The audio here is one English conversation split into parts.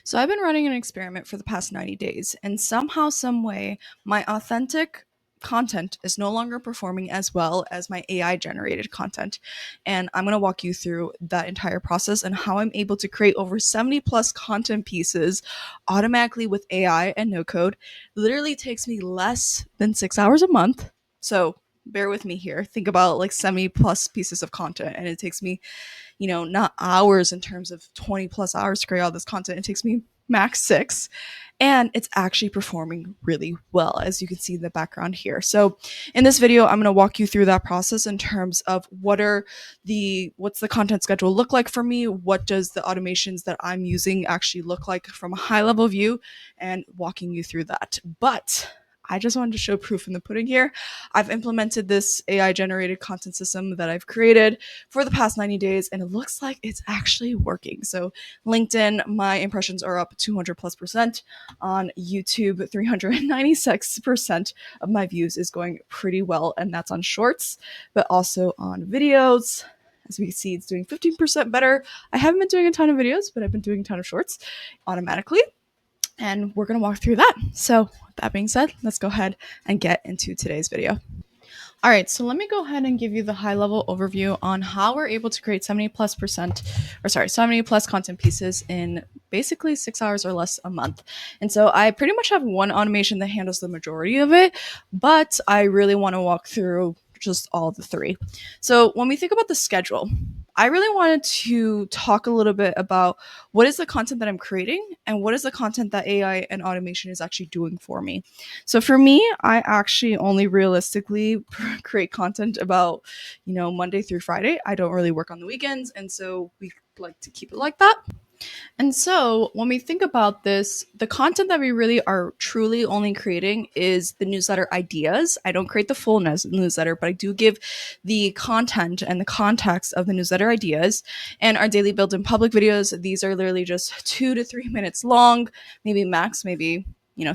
So I've been running an experiment for the past 90 days, and somehow, some way, my authentic content is no longer performing as well as my AI generated content. And I'm going to walk you through that entire process and how I'm able to create over 70 plus content pieces automatically with AI and no code. Literally takes me less than 6 hours a month. So bear with me here. Think about like 70 plus pieces of content, and it takes me not hours in terms of 20 plus hours to create all this content. It takes me max 6. And it's actually performing really well, as you can see in the background here. So in this video, I'm going to walk you through that process in terms of what's the content schedule look like for me? What does the automations that I'm using actually look like from a high level view, and walking you through that. But I just wanted to show proof in the pudding here. I've implemented this AI generated content system that I've created for the past 90 days, and it looks like it's actually working. So LinkedIn, my impressions are up 200 plus percent. On YouTube, 396% of my views is going pretty well, and that's on shorts, but also on videos. As we can see, it's doing 15% better. I haven't been doing a ton of videos, but I've been doing a ton of shorts automatically. And we're going to walk through that. So with that being said, let's go ahead and get into today's video. All right, so let me go ahead and give you the high level overview on how we're able to create 70 plus content pieces in basically 6 hours or less a month. And so I pretty much have one automation that handles the majority of it, but I really want to walk through just all the three. So when we think about the schedule, I really wanted to talk a little bit about what is the content that I'm creating and what is the content that AI and automation is actually doing for me. So for me, I actually only realistically create content about, Monday through Friday. I don't really work on the weekends, and so we like to keep it like that. And so when we think about this, the content that we really are truly only creating is the newsletter ideas. I don't create the full newsletter, but I do give the content and the context of the newsletter ideas. And our daily build in public videos, these are literally just 2 to 3 minutes long, maybe max, maybe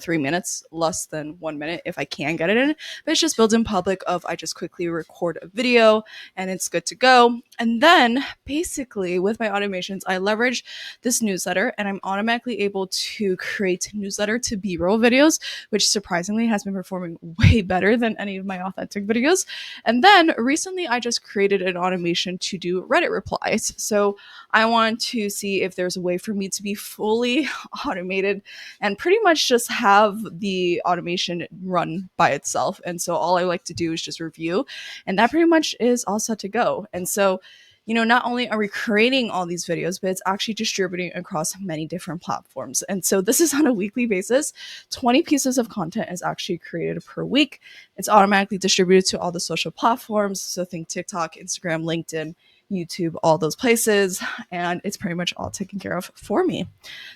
3 minutes, less than 1 minute if I can get it in. But it's just built in public of I just quickly record a video and it's good to go. And then basically with my automations, I leverage this newsletter and I'm automatically able to create newsletter to B-roll videos, which surprisingly has been performing way better than any of my authentic videos. And then recently I just created an automation to do Reddit replies. So I want to see if there's a way for me to be fully automated and pretty much just have the automation run by itself. And so all I like to do is just review, and that pretty much is all set to go. And so not only are we creating all these videos, but it's actually distributing across many different platforms. And so this is on a weekly basis. 20 pieces of content is actually created per week. It's automatically distributed to all the social platforms. So think TikTok, Instagram, LinkedIn, YouTube, all those places. And it's pretty much all taken care of for me.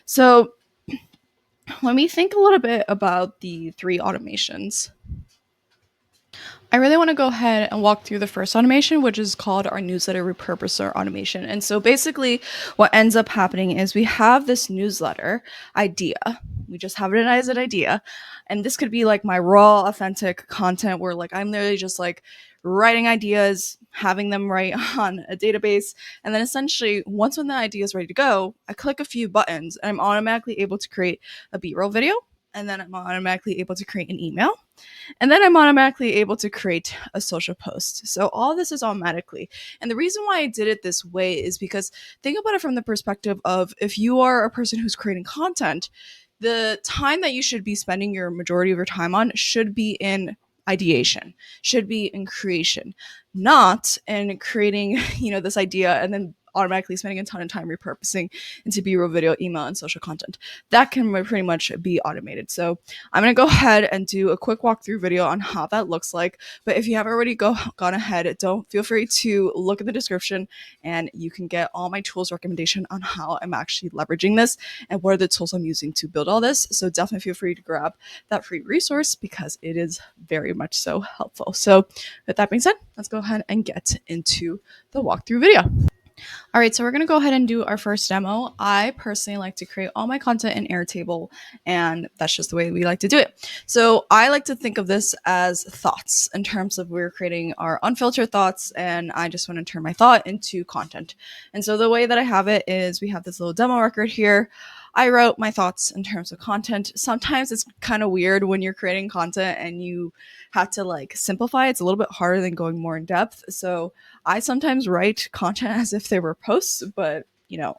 So let me think a little bit about the three automations. I really want to go ahead and walk through the first automation, which is called our newsletter repurposer automation. And so basically what ends up happening is we have this newsletter idea. We just have it as an idea. And this could be like my raw, authentic content where like I'm literally just like writing ideas, having them write on a database. And then essentially once when the idea is ready to go, I click a few buttons and I'm automatically able to create a B-roll video. And then I'm automatically able to create an email. And then I'm automatically able to create a social post. So all this is automatically. And the reason why I did it this way is because think about it from the perspective of if you are a person who's creating content, the time that you should be spending your majority of your time on should be in ideation, should be in creation, not in creating, this idea and then automatically spending a ton of time repurposing into B-roll video, email, and social content. That can pretty much be automated. So I'm going to go ahead and do a quick walkthrough video on how that looks like. But if you have already gone ahead, don't feel free to look in the description and you can get all my tools recommendation on how I'm actually leveraging this and what are the tools I'm using to build all this. So definitely feel free to grab that free resource because it is very much so helpful. So with that being said, let's go ahead and get into the walkthrough video. All right, so we're going to go ahead and do our first demo. I personally like to create all my content in Airtable, and that's just the way we like to do it. So I like to think of this as thoughts in terms of we're creating our unfiltered thoughts, and I just want to turn my thought into content. And so the way that I have it is we have this little demo record here. I wrote my thoughts in terms of content. Sometimes it's kind of weird when you're creating content and you have to like simplify. It's a little bit harder than going more in depth. So I sometimes write content as if they were posts, but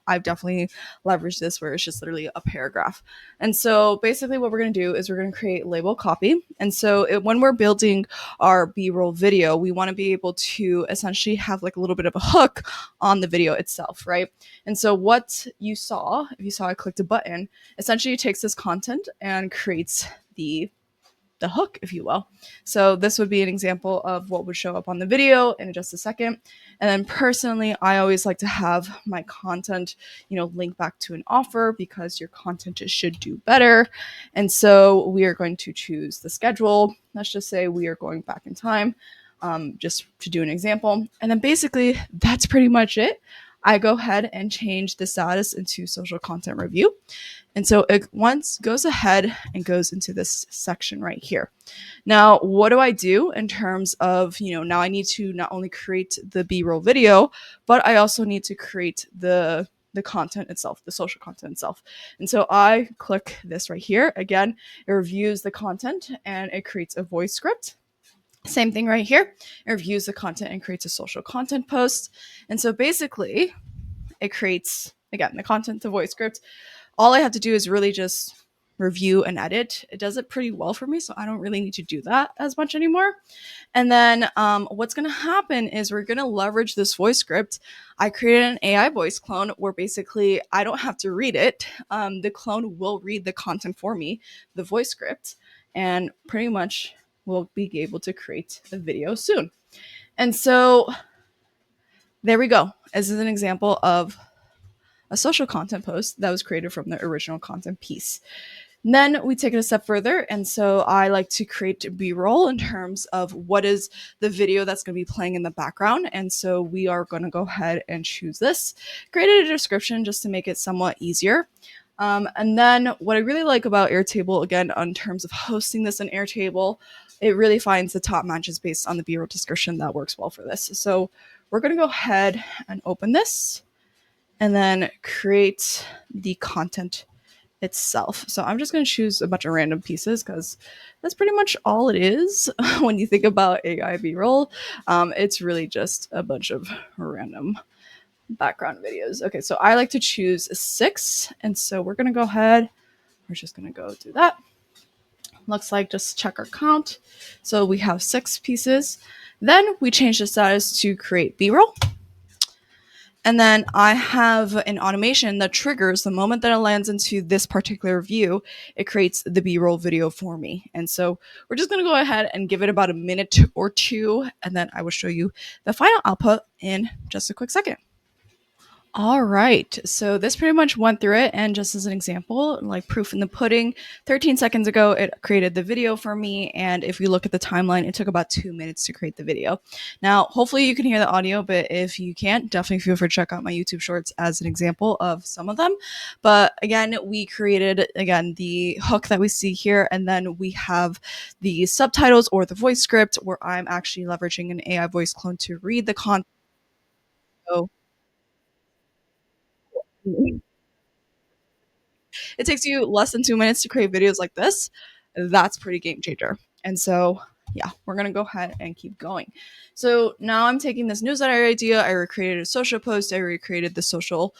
I've definitely leveraged this where it's just literally a paragraph. And so basically what we're going to do is we're going to create label copy. And so when we're building our B-roll video, we want to be able to essentially have like a little bit of a hook on the video itself, right? And so what you saw, if you saw I clicked a button, essentially it takes this content and creates the hook, if you will. So this would be an example of what would show up on the video in just a second. And then personally, I always like to have my content, link back to an offer because your content should do better. And so we are going to choose the schedule. Let's just say we are going back in time, just to do an example. And then basically that's pretty much it. I go ahead and change the status into social content review. And so it once goes ahead and goes into this section right here. Now, what do I do in terms of, now I need to not only create the B-roll video, but I also need to create the content itself, the social content itself. And so I click this right here. Again, it reviews the content and it creates a voice script. Same thing right here. It reviews the content and creates a social content post. And so basically, it creates, again, the content, the voice script. All I have to do is really just review and edit. It does it pretty well for me, so I don't really need to do that as much anymore. And then what's going to happen is we're going to leverage this voice script. I created an AI voice clone where basically I don't have to read it. The clone will read the content for me, the voice script, and pretty much we'll be able to create a video soon. And so there we go. This is an example of a social content post that was created from the original content piece. And then we take it a step further. And so I like to create B-roll in terms of what is the video that's going to be playing in the background. And so we are going to go ahead and choose this, create a description just to make it somewhat easier. And then what I really like about Airtable, again, in terms of hosting this in Airtable, it really finds the top matches based on the B-roll description that works well for this. So we're going to go ahead and open this and then create the content itself. So I'm just going to choose a bunch of random pieces because that's pretty much all it is when you think about AI B-roll. It's really just a bunch of random background videos. Okay, so I like to choose 6. And so we're going to go ahead. We're just going to go do that. Looks like just check our count. So we have 6 pieces. Then we change the status to create B-roll. And then I have an automation that triggers the moment that it lands into this particular view, it creates the B-roll video for me. And so we're just going to go ahead and give it about a minute or two, and then I will show you the final output in just a quick second. All right, so this pretty much went through it, and just as an example, like proof in the pudding, 13 seconds ago, it created the video for me, and if you look at the timeline, it took about 2 minutes to create the video. Now, hopefully you can hear the audio, but if you can't, definitely feel free to check out my YouTube shorts as an example of some of them. But again, we created, again, the hook that we see here, and then we have the subtitles or the voice script where I'm actually leveraging an AI voice clone to read the content. It takes you less than 2 minutes to create videos like this. That's pretty game changer. And so, yeah, we're going to go ahead and keep going. So now I'm taking this newsletter idea. I recreated a social post. I recreated the social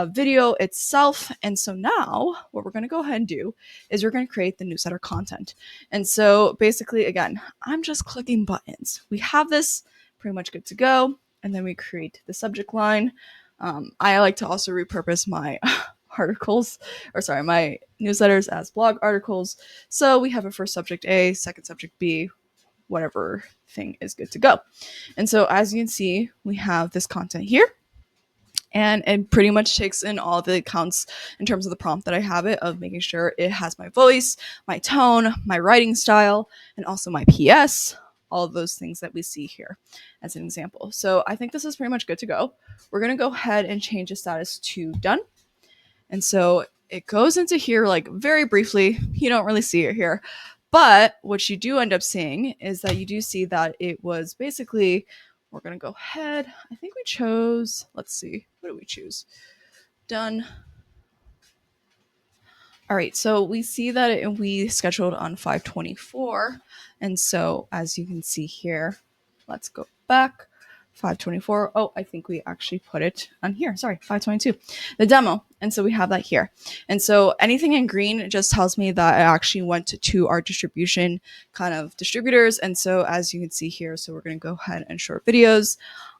video itself. And so now what we're going to go ahead and do is we're going to create the newsletter content. And so basically, again, I'm just clicking buttons. We have this pretty much good to go. And then we create the subject line. I like to also repurpose my articles, or sorry, my newsletters as blog articles. So we have a first subject A, second subject B, whatever thing is good to go. And so as you can see, we have this content here. And it pretty much takes in all the accounts in terms of the prompt that I have it of making sure it has my voice, my tone, my writing style, and also my PS, all of those things that we see here as an example. So I think this is pretty much good to go. We're going to go ahead and change the status to done. And so it goes into here like very briefly. You don't really see it here. But what you do end up seeing is that you do see that it was basically, we're going to go ahead. I think we chose, let's see, what do we choose? Done. All right, so we see that we scheduled on 5/24, and so as you can see here, let's go back. 5/24. Oh, I think we actually put it on here. Sorry, 5/22, the demo. And so we have that here. And so anything in green just tells me that it actually went to our distribution kind of distributors. And so as you can see here, so we're going to go ahead and short videos.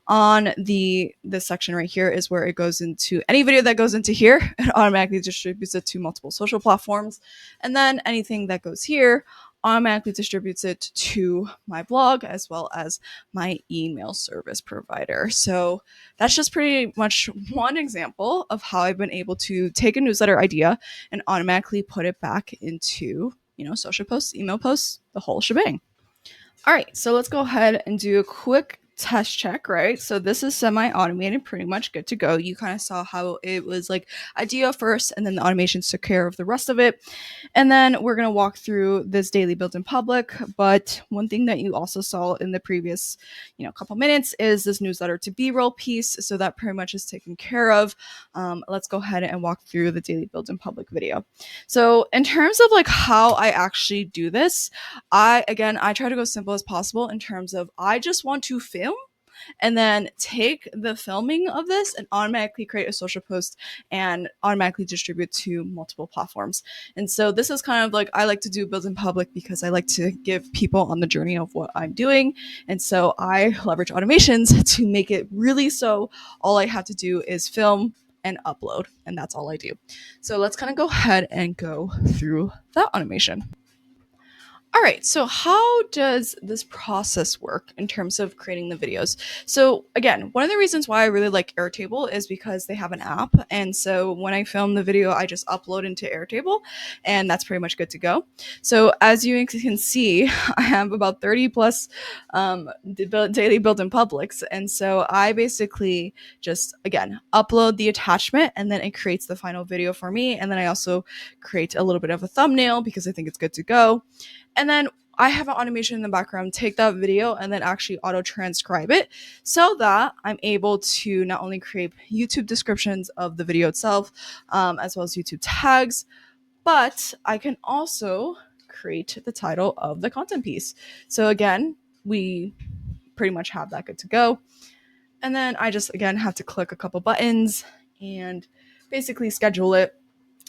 On this section right here is where it goes into any video that goes into here, it automatically distributes it to multiple social platforms. And then anything that goes here automatically distributes it to my blog as well as my email service provider. So that's just pretty much one example of how I've been able to take a newsletter idea and automatically put it back into, social posts, email posts, the whole shebang. All right, so let's go ahead and do a quick test check, right? So this is semi-automated, pretty much good to go. You kind of saw how it was like idea first, and then the automations took care of the rest of it. And then we're going to walk through this daily build in public. But one thing that you also saw in the previous, couple minutes is this newsletter to B-roll piece. So that pretty much is taken care of. Let's go ahead and walk through the daily build in public video. So in terms of like how I actually do this, I try to go simple as possible in terms of I just want to film and then take the filming of this and automatically create a social post and automatically distribute to multiple platforms. And so this is kind of like I like to do build in public because I like to give people on the journey of what I'm doing. And so I leverage automations to make it really so all I have to do is film and upload, and that's all I do. So let's kind of go ahead and go through that automation. All right, so how does this process work in terms of creating the videos? So again, one of the reasons why I really like Airtable is because they have an app. And so when I film the video, I just upload into Airtable and that's pretty much good to go. So as you can see, I have about 30 plus daily built-in publics. And so I basically just, again, upload the attachment and then it creates the final video for me. And then I also create a little bit of a thumbnail because I think it's good to go. And then I have an automation in the background, take that video and then actually auto transcribe it so that I'm able to not only create YouTube descriptions of the video itself, as well as YouTube tags, but I can also create the title of the content piece. So again, we pretty much have that good to go. And then I just, again, have to click a couple buttons and basically schedule it.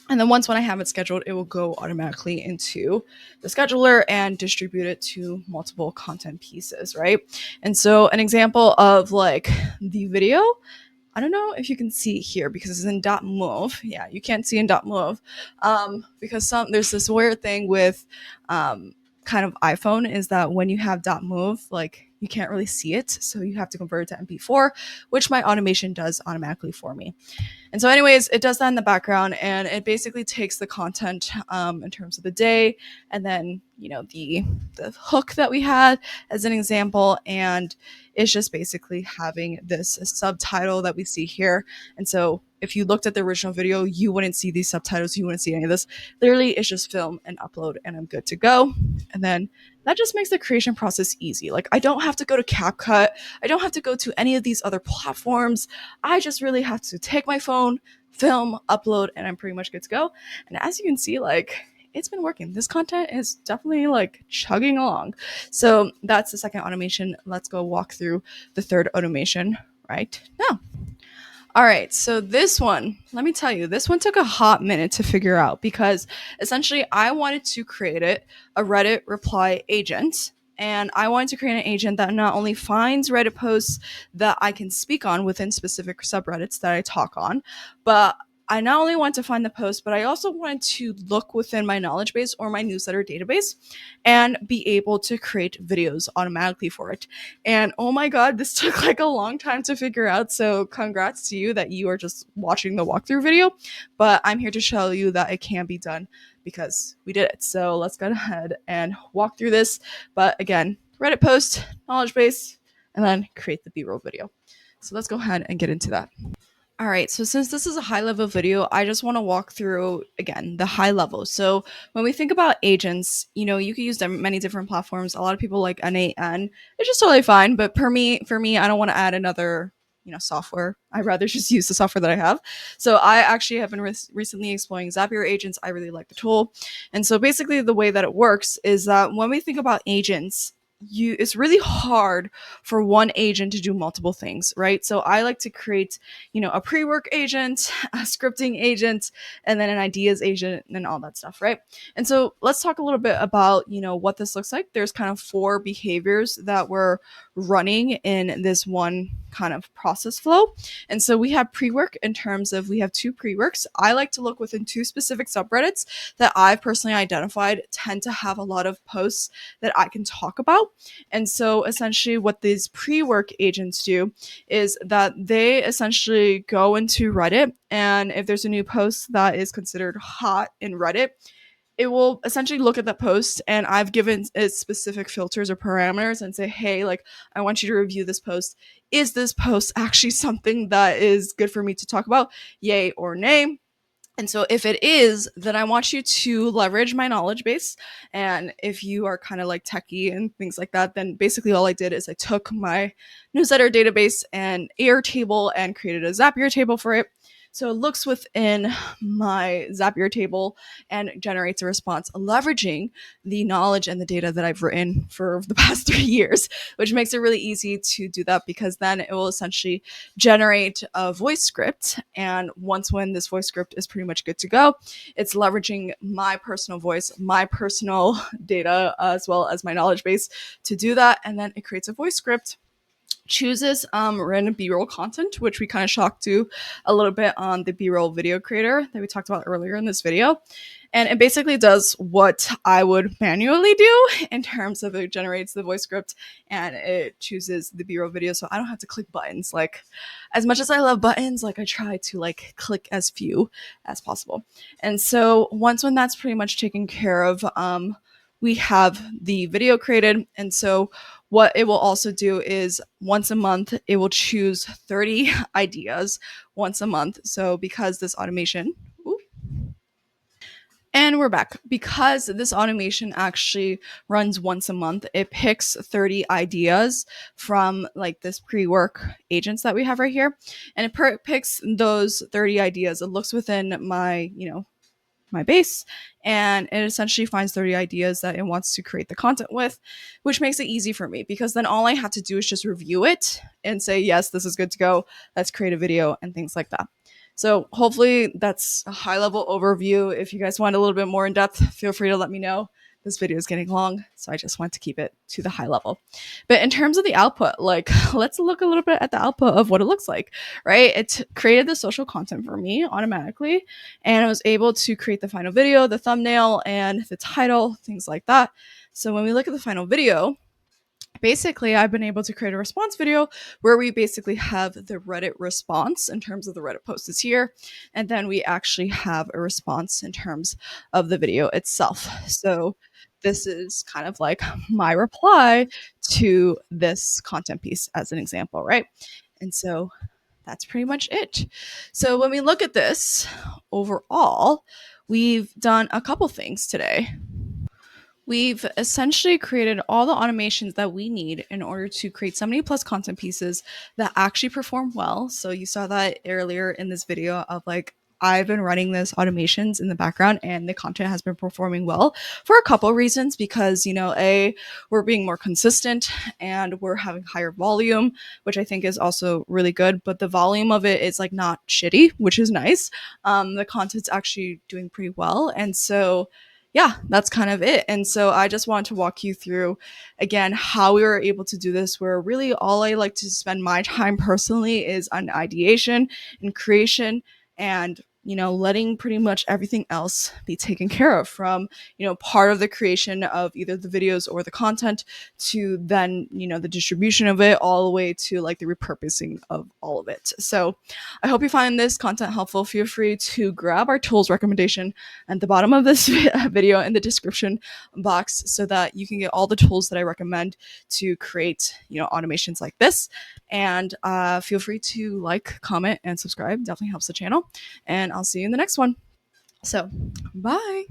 And then when I have it scheduled, it will go automatically into the scheduler and distribute it to multiple content pieces, right? And so an example of like the video, I don't know if you can see here because it's in .mov. Yeah, you can't see in .mov because there's this weird thing with kind of iPhone is that when you have .mov, like you can't really see it. So you have to convert it to MP4, which my automation does automatically for me. And so anyways, it does that in the background and it basically takes the content in terms of the day and then, the hook that we had as an example. And it's just basically having this subtitle that we see here. And so if you looked at the original video, you wouldn't see these subtitles. You wouldn't see any of this. Literally, it's just film and upload and I'm good to go. And then that just makes the creation process easy. Like I don't have to go to CapCut. I don't have to go to any of these other platforms. I just really have to take my phone, film, upload, and I'm pretty much good to go. And as you can see, like it's been working. This content is definitely like chugging along. So that's the second automation. Let's go walk through the third automation right now. All right, so this one, let me tell you, this one took a hot minute to figure out because essentially I wanted to create a Reddit reply agent. And I wanted to create an agent that not only finds Reddit posts that I can speak on within specific subreddits that I talk on, but I not only want to find the post, but I also wanted to look within my knowledge base or my newsletter database and be able to create videos automatically for it. And oh my God, this took like a long time to figure out. So congrats to you that you are just watching the walkthrough video, but I'm here to show you that it can be done because we did it. So let's go ahead and walk through this. But again, Reddit post, knowledge base, and then create the B-roll video. So let's go ahead and get into that. All right, so since this is a high level video, I just want to walk through, again, the high level. So when we think about agents, you can use many different platforms. A lot of people like NAN, it's just totally fine. But for me, I don't want to add another software. I'd rather just use the software that I have. So I actually have been recently exploring Zapier agents. I really like the tool. And so basically the way that it works is that when we think about agents, it's really hard for one agent to do multiple things, right? So I like to create, a pre-work agent, a scripting agent, and then an ideas agent and all that stuff, right? And so let's talk a little bit about, what this looks like. There's kind of four behaviors that we're running in this one kind of process flow. And so we have pre-work in terms of we have two pre-works. I like to look within two specific subreddits that I've personally identified tend to have a lot of posts that I can talk about. And so essentially what these pre-work agents do is that they essentially go into Reddit, and if there's a new post that is considered hot in Reddit, it will essentially look at that post, and I've given it specific filters or parameters and say, hey, like, I want you to review this post. Is this post actually something that is good for me to talk about? Yay or nay? And so if it is, then I want you to leverage my knowledge base. And if you are kind of like techie and things like that, then basically all I did is I took my newsletter database and Airtable and created a Zapier table for it. So it looks within my Zapier table and generates a response leveraging the knowledge and the data that I've written for the past 3 years, which makes it really easy to do that because then it will essentially generate a voice script. And once when this voice script is pretty much good to go, it's leveraging my personal voice, my personal data, as well as my knowledge base to do that. And then it creates a voice script, chooses random b-roll content, which we kind of shocked to a little bit on the b-roll video creator that we talked about earlier in this video. And it basically does what I would manually do in terms of it generates the voice script and it chooses the b-roll video, so I don't have to click buttons. Like, as much as I love buttons, like, I try to like click as few as possible. And so once when that's pretty much taken care of, we have the video created. And so what it will also do is once a month, it will choose 30 ideas once a month. So because this automation, and we're back. Because this automation actually runs once a month, it picks 30 ideas from like this pre-work agents that we have right here. And it picks those 30 ideas. It looks within my, my base, and it essentially finds 30 ideas that it wants to create the content with, which makes it easy for me because then all I have to do is just review it and say, yes, this is good to go. Let's create a video and things like that. So hopefully that's a high level overview. If you guys want a little bit more in depth, feel free to let me know. This video is getting long, so I just want to keep it to the high level. But in terms of the output, like, let's look a little bit at the output of what it looks like, right? It created the social content for me automatically, and I was able to create the final video, the thumbnail, and the title, things like that. So when we look at the final video, basically I've been able to create a response video where we basically have the Reddit response in terms of the Reddit post is here, and then we actually have a response in terms of the video itself. So this is kind of like my reply to this content piece as an example, right? And so that's pretty much it. So when we look at this overall, we've done a couple things today. We've essentially created all the automations that we need in order to create 70 plus content pieces that actually perform well. So you saw that earlier in this video of like, I've been running this automations in the background and the content has been performing well for a couple of reasons because, we're being more consistent and we're having higher volume, which I think is also really good. But the volume of it is like not shitty, which is nice. The content's actually doing pretty well. And so yeah, that's kind of it. And so I just want to walk you through again how we were able to do this, where really all I like to spend my time personally is on ideation and creation and letting pretty much everything else be taken care of, from part of the creation of either the videos or the content to then the distribution of it, all the way to like the repurposing of all of it. So I hope you find this content helpful. Feel free to grab our tools recommendation at the bottom of this video in the description box so that you can get all the tools that I recommend to create automations like this. And feel free to like, comment, and subscribe. Definitely helps the channel. And I'll see you in the next one. So, bye.